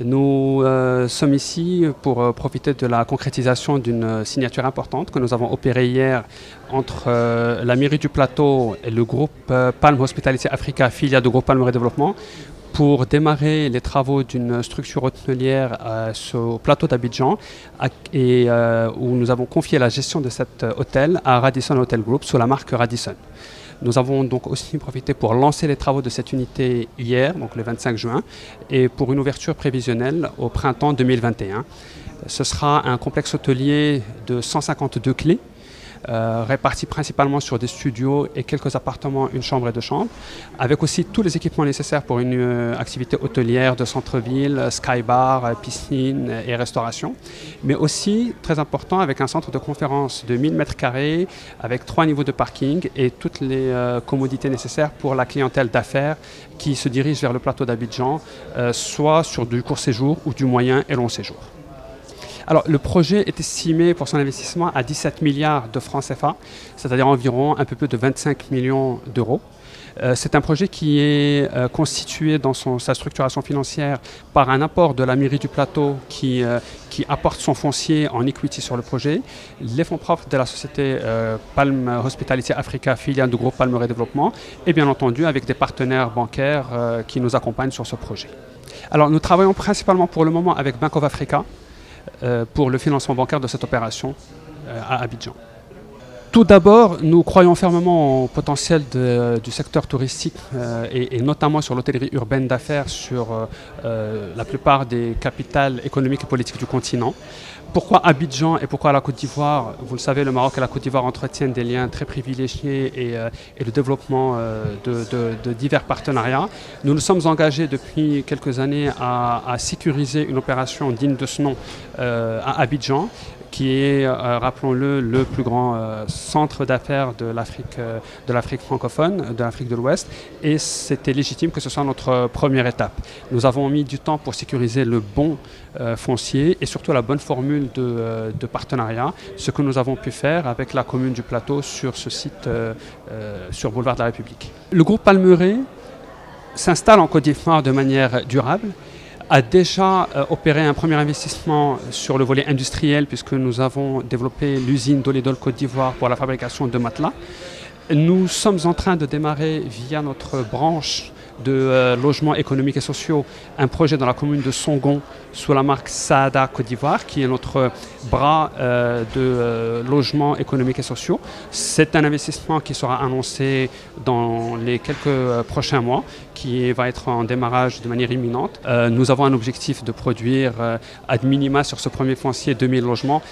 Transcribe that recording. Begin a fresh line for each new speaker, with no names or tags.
Nous sommes ici pour profiter de la concrétisation d'une signature importante que nous avons opérée hier entre la mairie du Plateau et le groupe Palm Hospitality Africa, filiale du groupe Palmeraie Développement, pour démarrer les travaux d'une structure hôtelière sur le plateau d'Abidjan et où nous avons confié la gestion de cet hôtel à Radisson Hotel Group sous la marque Radisson. Nous avons donc aussi profité pour lancer les travaux de cette unité hier, donc le 25 juin, et pour une ouverture prévisionnelle au printemps 2021. Ce sera un complexe hôtelier de 152 clés, répartis principalement sur des studios et quelques appartements, une chambre et deux chambres, avec aussi tous les équipements nécessaires pour une activité hôtelière de centre-ville, skybar, piscine et restauration, mais aussi, très important, avec un centre de conférence de 1000 m², avec 3 niveaux de parking et toutes les commodités nécessaires pour la clientèle d'affaires qui se dirige vers le plateau d'Abidjan, soit sur du court séjour ou du moyen et long séjour. Alors, le projet est estimé pour son investissement à 17 milliards de francs CFA, c'est-à-dire environ un peu plus de 25 millions d'euros. C'est un projet qui est constitué dans sa structuration financière par un apport de la mairie du Plateau qui apporte son foncier en equity sur le projet, les fonds propres de la société Palm Hospitality Africa, filiale du groupe Palmeraie Développement, et bien entendu avec des partenaires bancaires qui nous accompagnent sur ce projet. Alors, nous travaillons principalement pour le moment avec Bank of Africa, pour le financement bancaire de cette opération à Abidjan. Tout d'abord, nous croyons fermement au potentiel du secteur touristique et notamment sur l'hôtellerie urbaine d'affaires sur la plupart des capitales économiques et politiques du continent. Pourquoi Abidjan et pourquoi la Côte d'Ivoire? Vous le savez, le Maroc et la Côte d'Ivoire entretiennent des liens très privilégiés et le développement de divers partenariats. Nous nous sommes engagés depuis quelques années à sécuriser une opération digne de ce nom à Abidjan, qui est, rappelons-le, le plus grand centre d'affaires de l'Afrique francophone, de l'Afrique de l'Ouest, et c'était légitime que ce soit notre première étape. Nous avons mis du temps pour sécuriser le bon foncier et surtout la bonne formule de partenariat, ce que nous avons pu faire avec la commune du Plateau sur ce site sur Boulevard de la République. Le groupe Palmeraie s'installe en Côte d'Ivoire de manière durable, a déjà opéré un premier investissement sur le volet industriel puisque nous avons développé l'usine d'Olédol Côte d'Ivoire pour la fabrication de matelas. Nous sommes en train de démarrer via notre branche de logements économiques et sociaux un projet dans la commune de Songon sous la marque Saada Côte d'Ivoire qui est notre bras de logements économiques et sociaux. C'est un investissement qui sera annoncé dans les quelques prochains mois, qui va être en démarrage de manière imminente. Nous avons un objectif de produire ad minima sur ce premier foncier 2000 logements.